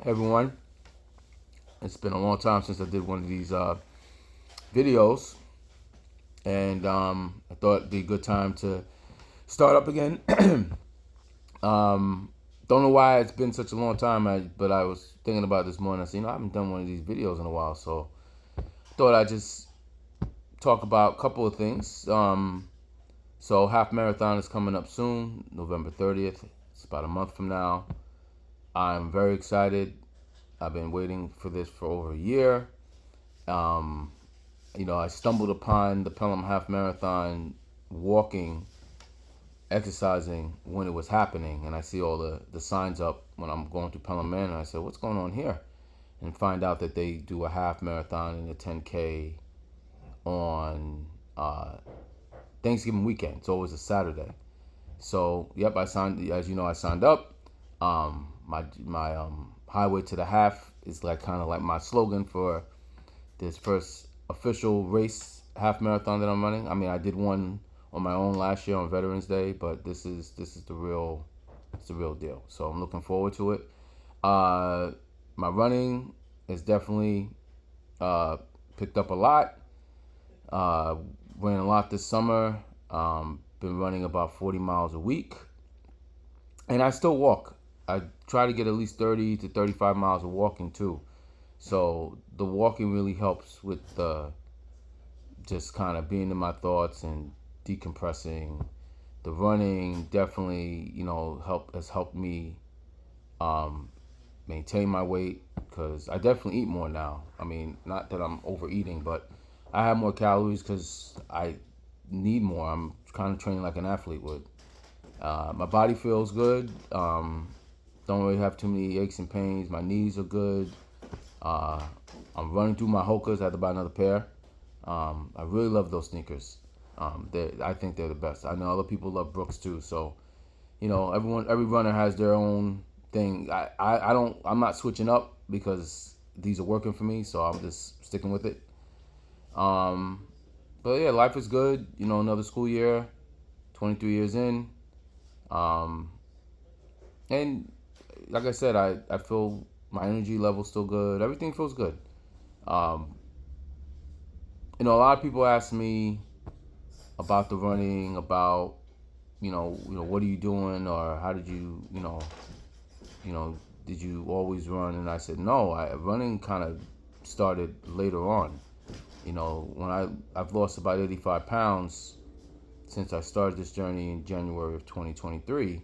Hey everyone, it's been a long time since I did one of these videos, and I thought it'd be a good time to start up again. um, don't know why it's been such a long time, but I was thinking about this morning. I said, I haven't done one of these videos in a while, so thought I'd just talk about a couple of things. So half marathon is coming up soon, November 30th. It's about a month from now. I'm very excited. I've been waiting for this for over a year. Um, I stumbled upon the Pelham Half Marathon walking, exercising when it was happening, and I see all the signs up when I'm going through Pelham Manor. And I said, "What's going on here?" And find out that they do a half marathon and a 10K on Thanksgiving weekend. It's always a Saturday. So, yep, I signed. As you know, I signed up. My highway to the half is like kind of like my slogan for this first official race half marathon that I'm running. I mean, I did one on my own last year on Veterans Day, but this is the real deal. So I'm looking forward to it. Uh, my running is definitely uh, picked up a lot. Uh, Ran a lot this summer. Been running about 40 miles a week, and I still walk. I try to get at least 30 to 35 miles of walking too. So the walking really helps with the just kind of being in my thoughts and decompressing. The running definitely, has helped me um, maintain my weight because I definitely eat more now. I mean, not that I'm overeating, but I have more calories because I need more. I'm kind of training like an athlete would. My body feels good. Don't really have too many aches and pains. My knees are good. Uh, I'm running through my Hokas. I had to buy another pair. I really love those sneakers. I think they're the best. I know other people love Brooks too. So every runner has their own thing. I don't. I'm not switching up because these are working for me. So I'm just sticking with it. Um, but yeah, life is good. Another school year, 23 years in. Um, and like I said, I feel my energy level's still good. Everything feels good. Um, a lot of people ask me about the running, about what are you doing, or how did you know, did you always run? And I said, no, running kind of started later on. When I've lost about 85 pounds since I started this journey in January of 2023,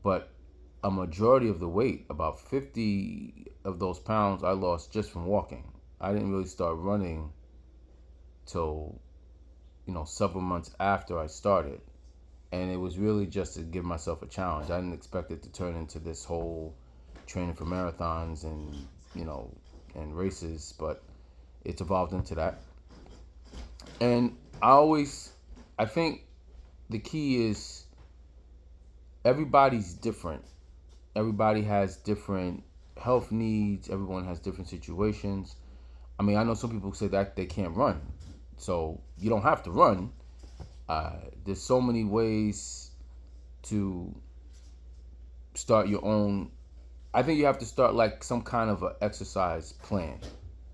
but a majority of the weight, about 50 of those pounds, I lost just from walking. I didn't really start running till several months after I started. And it was really just to give myself a challenge. I didn't expect it to turn into this whole training for marathons and you know and races, but it's evolved into that. And I think the key is everybody's different. Everybody has different health needs. Everyone has different situations. I mean, I know some people say that they can't run, so you don't have to run. There's so many ways to start your own. I think you have to start like some kind of an exercise plan.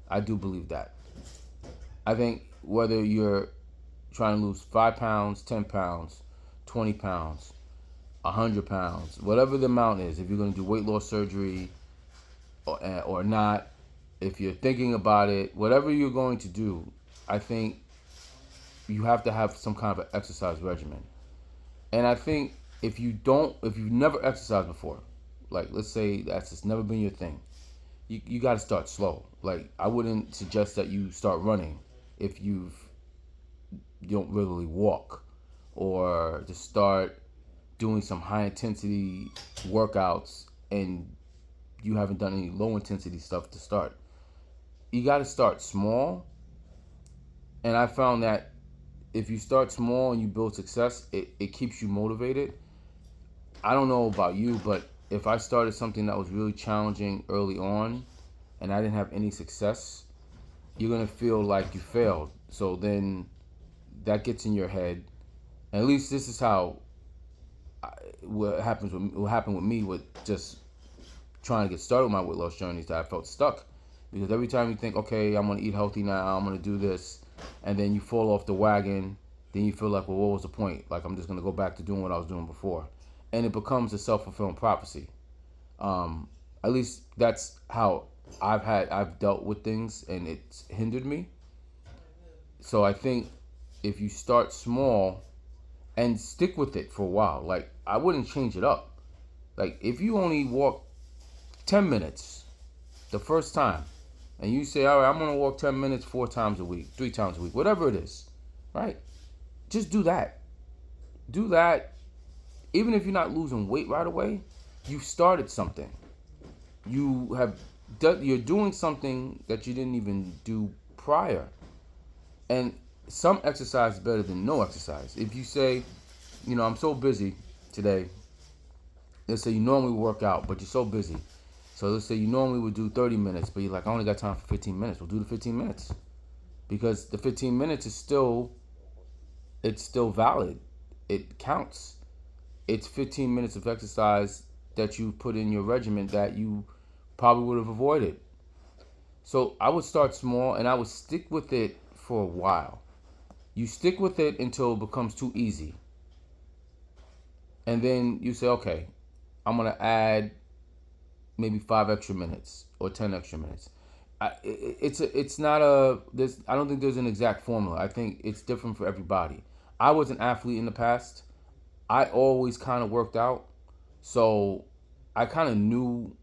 I do believe that. I think whether you're trying to lose 5 pounds, 10 pounds, 20 pounds, 100 pounds, whatever the amount is, if you're going to do weight loss surgery or not, if you're thinking about it, whatever you're going to do, I think you have to have some kind of an exercise regimen. And I think if you've never exercised before, like let's say that's just never been your thing, you got to start slow. Like I wouldn't suggest that you start running if you don't really walk, or to start doing some high intensity workouts and you haven't done any low intensity stuff to start. You got to start small, and I found that if you start small and you build success, it keeps you motivated. I don't know about you, but if I started something that was really challenging early on and I didn't have any success, you're gonna feel like you failed. So then that gets in your head. And at least this is how what happened with me with just trying to get started with my weight loss journey is that I felt stuck. Because every time you think, okay, I'm going to eat healthy now, I'm going to do this, and then you fall off the wagon, then you feel like, well, what was the point? Like, I'm just going to go back to doing what I was doing before. And it becomes a self-fulfilling prophecy. At least that's how I've dealt with things, and it's hindered me. So I think if you start small and stick with it for a while, like, I wouldn't change it up. Like, if you only walk 10 minutes the first time, and you say, all right, I'm going to walk 10 minutes 4 times a week, 3 times a week, whatever it is, right? Just do that. Do that. Even if you're not losing weight right away, you started something. You're doing something that you didn't even do prior. And some exercise is better than no exercise. If you say, I'm so busy today. Let's say you normally work out, but you're so busy. So let's say you normally would do 30 minutes, but you're like, I only got time for 15 minutes. We'll do the 15 minutes. Because the 15 minutes is still valid. It counts. It's 15 minutes of exercise that you put in your regimen that you probably would have avoided. So I would start small and I would stick with it for a while. You stick with it until it becomes too easy. And then you say, okay, I'm going to add maybe 5 extra minutes or 10 extra minutes. I don't think there's an exact formula. I think it's different for everybody. I was an athlete in the past. I always kind of worked out. So I kind of knew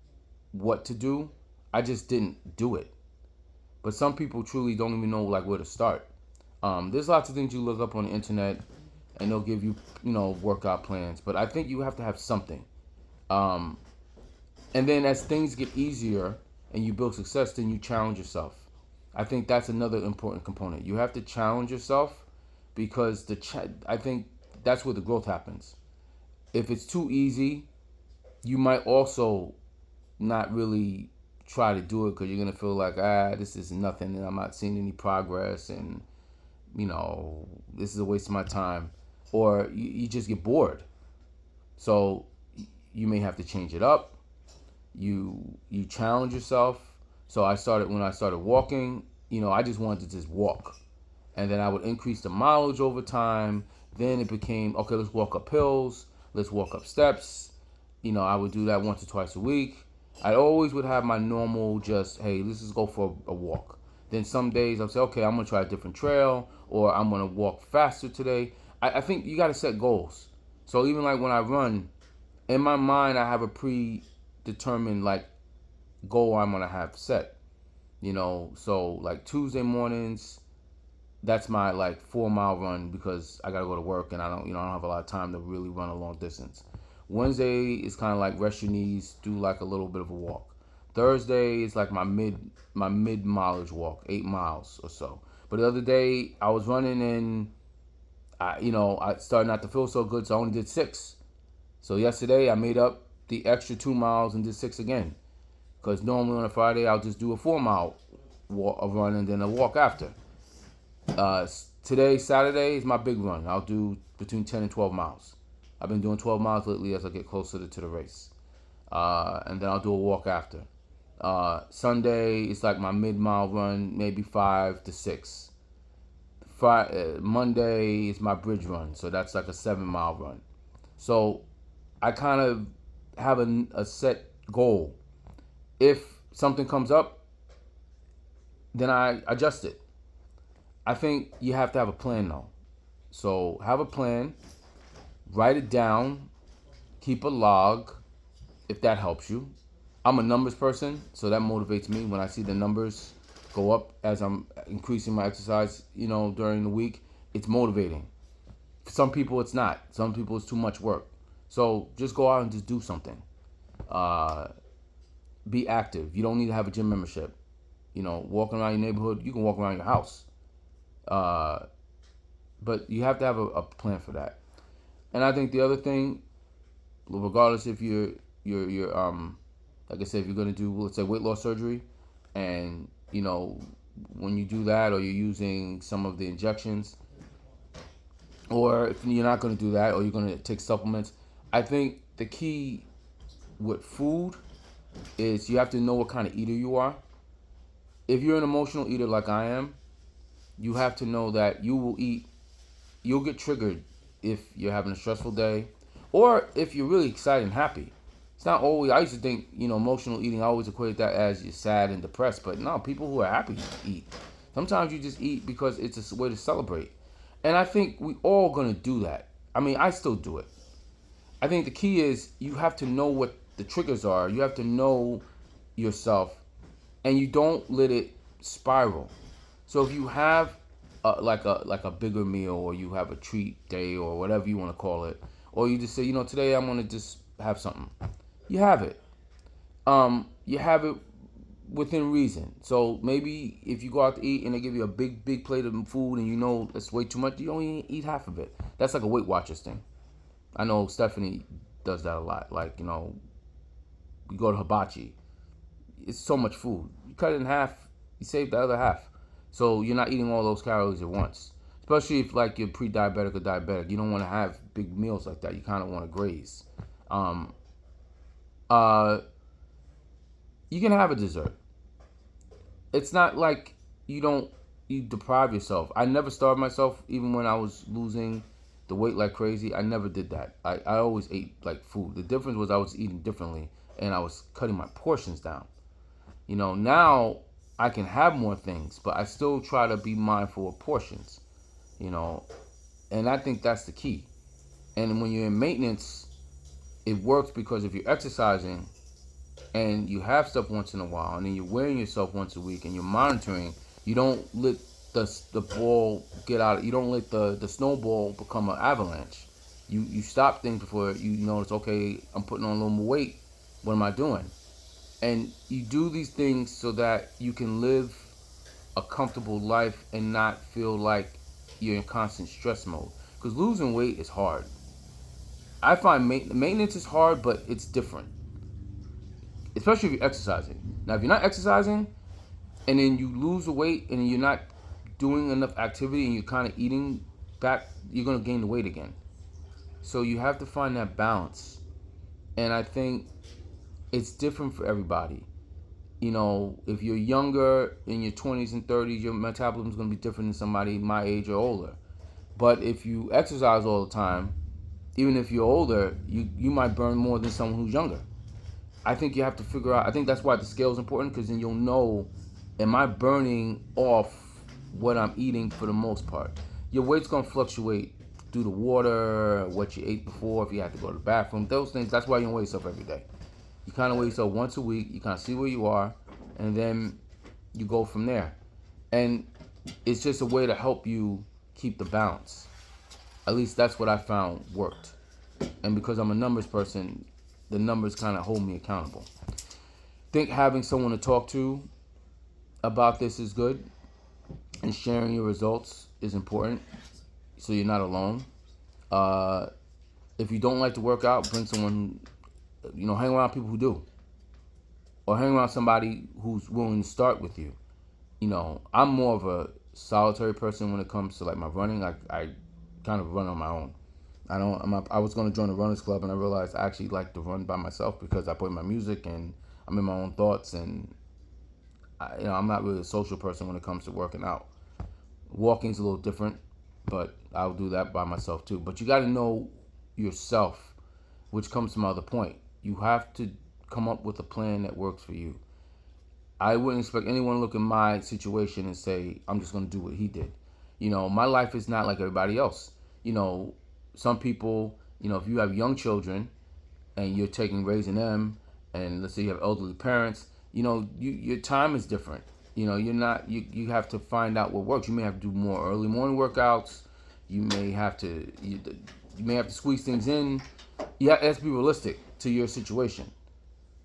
what to do. I just didn't do it. But some people truly don't even know like where to start. There's lots of things you look up on the internet and they'll give you, workout plans. But I think you have to have something. And then as things get easier and you build success, then you challenge yourself. I think that's another important component. You have to challenge yourself because I think that's where the growth happens. If it's too easy, you might also not really try to do it because you're going to feel like, this is nothing and I'm not seeing any progress and, this is a waste of my time. Or you just get bored. So you may have to change it up. You challenge yourself. So when I started walking, I just wanted to just walk. And then I would increase the mileage over time. Then it became, okay, let's walk up hills. Let's walk up steps. I would do that once or twice a week. I always would have my normal just, hey, let's just go for a walk. Then some days I'll say, okay, I'm going to try a different trail or I'm going to walk faster today. I think you got to set goals. So even like when I run, in my mind, I have a predetermined like goal I'm going to have set. So like Tuesday mornings, that's my like 4-mile run because I got to go to work and I don't have a lot of time to really run a long distance. Wednesday is kind of like rest your knees, do like a little bit of a walk. Thursday is like my mid mileage walk, 8 miles or so. But the other day I was running and I started not to feel so good, so I only did 6. So yesterday I made up the extra 2 miles and did 6 again. Because normally on a Friday I'll just do a 4-mile run and then a walk after. Today, Saturday, is my big run. I'll do between 10 and 12 miles. I've been doing 12 miles lately as I get closer to the race. And then I'll do a walk after. Sunday, it's like my mid-mile run, maybe 5 to 6. Monday is my bridge run, so that's like a 7-mile run. So I kind of have a set goal. If something comes up, then I adjust it. I think you have to have a plan though. So have a plan, write it down, keep a log if that helps you. I'm a numbers person, so that motivates me when I see the numbers go up as I'm increasing my exercise, during the week. It's motivating. For some people it's not. Some people it's too much work. So just go out and just do something. Be active. You don't need to have a gym membership. Walking around your neighborhood, you can walk around your house. But you have to have a plan for that. And I think the other thing, regardless if you're like I said, if you're gonna do, let's say, weight loss surgery, and when you do that, or you're using some of the injections, or if you're not gonna do that, or you're gonna take supplements, I think the key with food is you have to know what kind of eater you are. If you're an emotional eater like I am, you have to know that you'll get triggered if you're having a stressful day or if you're really excited and happy. It's not always, I used to think, emotional eating, I always equate that as you're sad and depressed, but no, people who are happy eat. Sometimes you just eat because it's a way to celebrate. And I think we all gonna do that. I mean, I still do it. I think the key is you have to know what the triggers are. You have to know yourself and you don't let it spiral. So if you have like a bigger meal, or you have a treat day, or whatever you want to call it, or you just say, today I'm gonna just have something. You have it. You have it within reason. So maybe if you go out to eat and they give you a big plate of food and that's way too much, you only eat half of it. That's like a Weight Watchers thing. I know Stephanie does that a lot. Like, you go to hibachi. It's so much food. You cut it in half, you save the other half. So you're not eating all those calories at once. Especially if like you're pre-diabetic or diabetic. You don't want to have big meals like that. You kind of want to graze. Um, uh, you can have a dessert. It's not like you deprive yourself. I never starved myself even when I was losing the weight like crazy. I never did that. I always ate like food. The difference was I was eating differently and I was cutting my portions down. Now I can have more things, but I still try to be mindful of portions, you know, and I think that's the key. And when you're in maintenance, it works because if you're exercising and you have stuff once in a while, and then you're weighing yourself once a week, and you're monitoring, you don't let the ball get out. You don't let the snowball become an avalanche. You stop things before you notice. Okay, I'm putting on a little more weight. What am I doing? And you do these things so that you can live a comfortable life and not feel like you're in constant stress mode. Because losing weight is hard. I find maintenance is hard, but it's different, especially if you're exercising. Now, if you're not exercising and then you lose the weight and you're not doing enough activity and you're kind of eating back, you're going to gain the weight again. So you have to find that balance. And I think it's different for everybody. If you're younger, in your 20s and 30s, your metabolism is going to be different than somebody my age or older. But if you exercise all the time, even if you're older, you might burn more than someone who's younger. I think you have to figure out, I think that's why the scale is important, because then you'll know, am I burning off what I'm eating for the most part? Your weight's going to fluctuate due to water, what you ate before, if you have to go to the bathroom, those things. That's why you don't weigh yourself every day. You kind of weigh yourself once a week, you kind of see where you are, and then you go from there. And it's just a way to help you keep the balance. At least that's what I found worked. And because I'm a numbers person, the numbers kind of hold me accountable. I think having someone to talk to about this is good, and sharing your results is important, so you're not alone. If you don't like to work out, bring someone, hang around people who do, or hang around somebody who's willing to start with you. I'm more of a solitary person when it comes to like my running. I kind of run on my own. I was going to join a runners club, and I realized I actually like to run by myself because I play my music and I'm in my own thoughts, and I'm not really a social person when it comes to working out. Walking's a little different, but I'll do that by myself too. But you got to know yourself, which comes to my other point. You have to come up with a plan that works for you. I wouldn't expect anyone to look at my situation and say, I'm just going to do what he did. My life is not like everybody else. Some people, if you have young children and you're raising them, and let's say you have elderly parents, your time is different. You have to find out what works. You may have to do more early morning workouts. You may have to squeeze things in. You have to be realistic to your situation.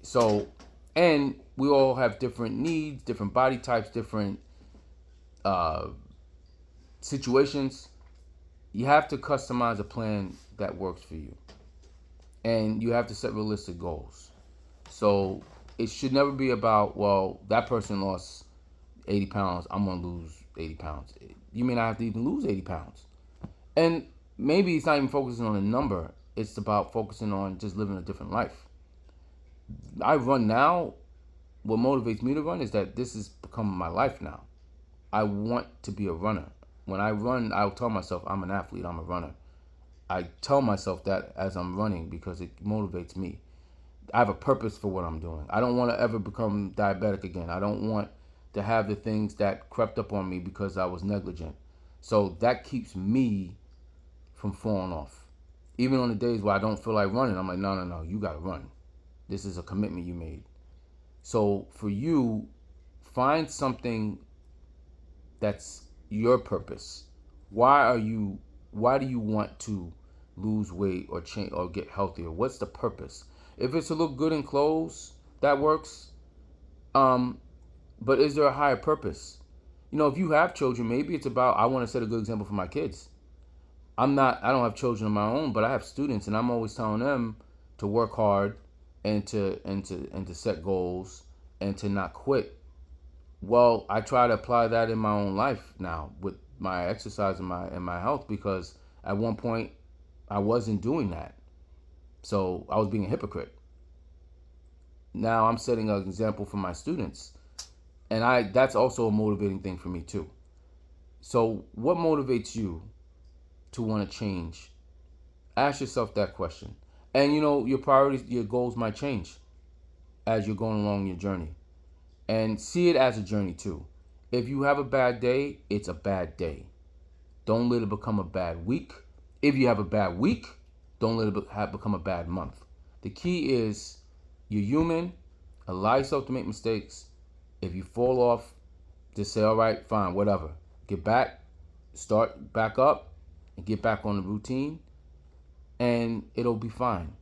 So, and we all have different needs, different body types, different situations. You have to customize a plan that works for you. And you have to set realistic goals. So it should never be about, well, that person lost 80 pounds, I'm going to lose 80 pounds. You may not have to even lose 80 pounds. And maybe it's not even focusing on a number. It's about focusing on just living a different life. I run now. What motivates me to run is that this has become my life now. I want to be a runner. When I run, I'll tell myself I'm an athlete, I'm a runner. I tell myself that as I'm running because it motivates me. I have a purpose for what I'm doing. I don't want to ever become diabetic again. I don't want to have the things that crept up on me because I was negligent. So that keeps me from falling off. Even on the days where I don't feel like running, I'm like, no, no, no, you got to run. This is a commitment you made. So for you, find something that's your purpose. Why do you want to lose weight or change or get healthier? What's the purpose? If it's to look good in clothes, that works. Um, but is there a higher purpose? If you have children, maybe it's about I want to set a good example for my kids. I don't have children of my own, but I have students and I'm always telling them to work hard and to set goals and to not quit. Well, I try to apply that in my own life now with my exercise and my health because at one point I wasn't doing that. So I was being a hypocrite. Now I'm setting an example for my students. And that's also a motivating thing for me too. So what motivates you to want to change? Ask yourself that question. And your priorities, your goals might change as you're going along your journey. And see it as a journey too. If you have a bad day, it's a bad day. Don't let it become a bad week. If you have a bad week, don't let it become a bad month. The key is you're human. Allow yourself to make mistakes. If you fall off, just say, all right, fine, whatever. Get back, start back up, and get back on the routine, and it'll be fine.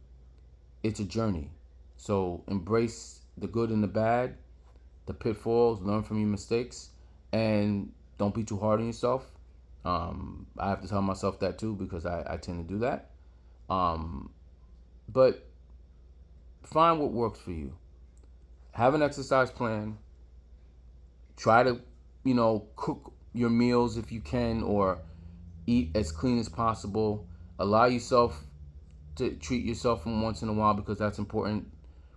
It's a journey. So embrace the good and the bad, the pitfalls, learn from your mistakes, and don't be too hard on yourself. I have to tell myself that too because I tend to do that. But find what works for you. Have an exercise plan. Try to, cook your meals if you can or eat as clean as possible. Allow yourself to treat yourself from once in a while because that's important.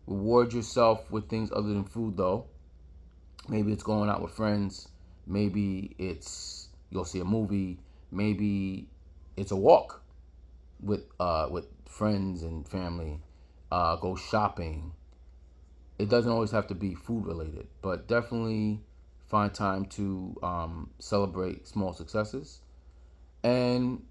Reward yourself with things other than food though. Maybe it's going out with friends. Maybe it's you'll see a movie. Maybe it's a walk with friends and family. Go shopping. It doesn't always have to be food related, but definitely find time to celebrate small successes. And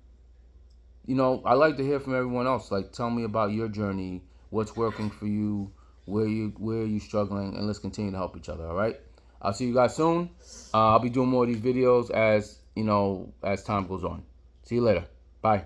I like to hear from everyone else. Like, tell me about your journey, what's working for you, where are you struggling, and let's continue to help each other. All right. I'll see you guys soon. I'll be doing more of these videos as time goes on. See you later. Bye.